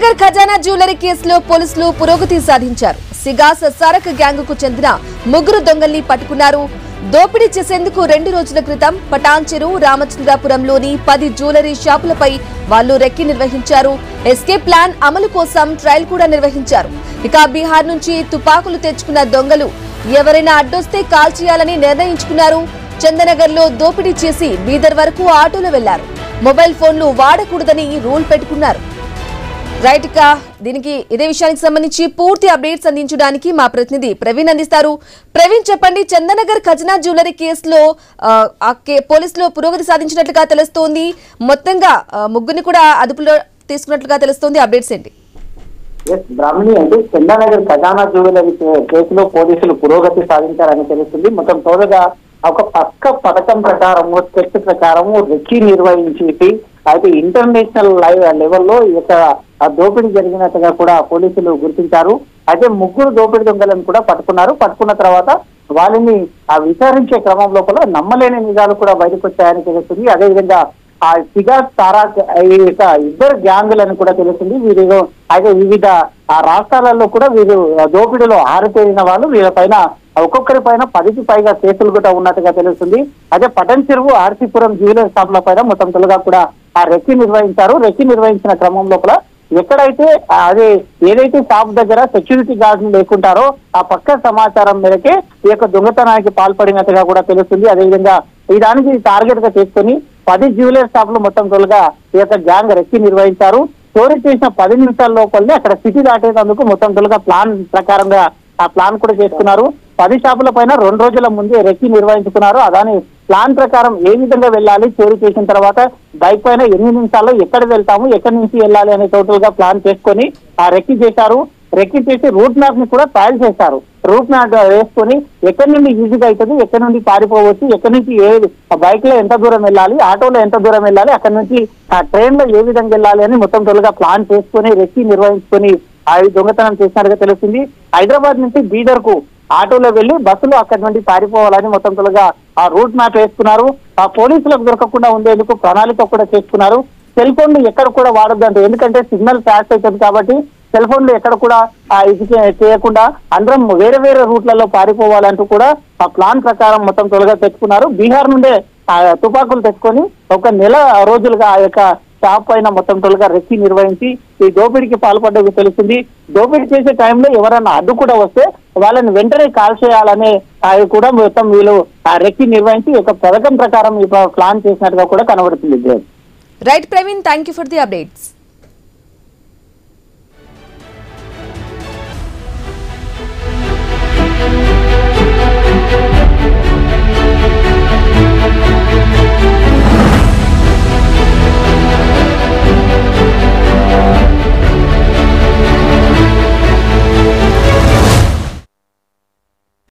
చందనగర్ ఖజానా జ్యువెలరీ కేసులో పోలీసులు పురోగతి సాధించారు. సిగాస్ సరక్ గ్యాంగ్ కు చెందిన ముగ్గురు దొంగల్ని పట్టుకున్నారు. దోపిడీ చేసేందుకు 2 రోజుల క్రితం పటాన్చెరు రామచంద్రాపురంలోని 10 జ్యువెలరీ షాపులపై వాళ్లు రెక్కి నిర్వహించారు. ఎస్కేప్ ప్లాన్ అమలు కోసం ట్రయల్ కూడా నిర్వహించారు. ఇక బీహార్ నుంచి తుపాకులు తెచ్చుకున్న దొంగలు ఎవరైనా అడ్డొస్తే కాల్ చేయాలని నిర్ణయించుకున్నారు. చందనగర్ లో దోపిడీ చేసి బీదర్ వరకు ఆటోలో వెళ్లారు. మొబైల్ ఫోన్లు వాడకూడదని రూల్ పెట్టుకున్నారు. రైట్ గా దీనికి ఇదే విషయానికి సంబంధించి పూర్తి అప్డేట్స్ అందించడానికి మా ప్రతినిధి ప్రవీణ్ అందిస్తారు. ప్రవీణ్ చెప్పండి, చందనగర్ ఖజానా జ్యువెలరీ కేసులో పోలీసులు పురోగతి సాధించినట్లుగా తెలుస్తోంది. మొత్తంగా ముగ్గురిని కూడా అదుపులో తీసుకున్నట్లుగా తెలుస్తోంది. అప్డేట్స్ ఏంటి? బ్రాహ్మణి అంటే చందానగర్ ఖజానా జ్యువెలరీ కేసులో పోలీసులు పురోగతి సాధించారని తెలుస్తుంది. మొత్తం తోడుగా ఒక పక్క పథకం ప్రకారము స్కెచ్ ప్రకారము రెక్కి నిర్వహించి అయితే ఇంటర్నేషనల్ లెవెల్లో ఇక దోపిడీ జరిగినట్టుగా కూడా పోలీసులు గుర్తించారు. అయితే ముగ్గురు దోపిడీ దొంగలను కూడా పట్టుకున్నారు. పట్టుకున్న తర్వాత వాళ్ళని విచారించే క్రమం లోపల నమ్మలేని నిజాలు కూడా బయటకు వచ్చాయని తెలుస్తుంది. అదేవిధంగా ఆ సిగాస్ తారాక్ ఇద్దరు గ్యాంగులని కూడా తెలుస్తుంది. వీరు అయితే వివిధ రాష్ట్రాలలో కూడా వీరు దోపిడీలో ఆరితేరిన వాళ్ళు. వీళ్ళపైన ఒక్కొక్కరి పైన 10కి పైగా కేసులు కూడా ఉన్నట్టుగా తెలుస్తుంది. అదే పటన్చెరు ఆర్సీపురం జ్యువెలరీ షాపుల పైన మొత్తం తొలుగా కూడా ఆ రెక్కి నిర్వహించారు. రెక్కి నిర్వహించిన క్రమం లోపల ఎక్కడైతే అదే ఏదైతే షాప్ దగ్గర సెక్యూరిటీ గార్డులు లేకుంటారో ఆ పక్క సమాచారం మేరకే ఈ యొక్క దొంగతనానికి పాల్పడినట్టుగా కూడా తెలుస్తుంది. అదేవిధంగా ఈ దానికి టార్గెట్ గా చేసుకుని 10 జ్యువెలరీ షాపులు మొత్తం తొలుగా ఈ యొక్క గ్యాంగ్ రెక్కి నిర్వహించారు. చోరీ చేసిన 10 నిమిషాల లోపలనే అక్కడ సిటీ దాటేందుకు మొత్తం తొలుగా ప్లాన్ ప్రకారంగా ఆ ప్లాన్ కూడా చేసుకున్నారు. 10 షాపుల పైన 2 రోజుల ముందే రెక్కి నిర్వహించుకున్నారు. అదాని ప్లాన్ ప్రకారం ఏ విధంగా వెళ్ళాలి, చోరీ చేసిన తర్వాత బైక్ పైన ఎన్ని నిమిషాల్లో ఎక్కడ వెళ్తాము, ఎక్కడి నుంచి వెళ్ళాలి అనే టోటల్ గా ప్లాన్ చేసుకొని ఆ రెక్కి చేశారు. రెక్కి చేసి రూట్ మ్యాప్ ని కూడా ట్రయల్ చేశారు. రూట్ మ్యాప్ వేసుకొని ఎక్కడి నుండి ఈజీగా అవుతుంది, ఎక్కడి నుండి పారిపోవచ్చు, ఎక్కడి నుంచి ఏ బైక్ లో ఎంత దూరం వెళ్ళాలి, ఆటోలో ఎంత దూరం వెళ్ళాలి, అక్కడి నుంచి ఆ ట్రైన్ లో ఏ విధంగా వెళ్ళాలి అని మొత్తం తొలుగా ప్లాన్ చేసుకొని రెక్కి నిర్వహించుకొని ఆ దొంగతనం చేసినట్టుగా తెలుస్తుంది. హైదరాబాద్ నుంచి బీదర్ కు ఆటోలో వెళ్లి బస్సులో అక్కడి నుండి పారిపోవాలని మొత్తం తొలుగా ఆ రూట్ మ్యాప్ వేసుకున్నారు. ఆ పోలీసులకు దొరకకుండా ఉండేందుకు ప్రణాళిక కూడా చేసుకున్నారు. సెల్ ఫోన్లు ఎక్కడ కూడా వాడొద్దంటే, ఎందుకంటే సిగ్నల్ ఫ్యాస్ట్ అవుతుంది కాబట్టి సెల్ ఫోన్లు ఎక్కడ కూడా ఇది చేయకుండా అందరం వేరే వేరే రూట్లలో పారిపోవాలంటూ కూడా ఆ ప్లాన్ ప్రకారం మొత్తం తొలగా తెచ్చుకున్నారు. బీహార్ నుండే తుపాకులు తెచ్చుకొని 1 నెల రోజులుగా ఆ యొక్క షాప్ పైన మొత్తం తొలగా రెక్కి నిర్వహించి ఈ దోపిడీకి పాల్పడ్డది తెలుస్తుంది. దోపిడీ చేసే టైంలో ఎవరన్నా అడ్డు కూడా వస్తే వాళ్ళని వెంటనే కాల్ చేయాలనే కూడా మొత్తం వీళ్ళు ఆ రెక్కి నిర్వహించి ఒక పథకం ప్రకారం ప్లాన్ చేసినట్టుగా కూడా కనబడుతుంది. Right Praveen, thank you for the updates.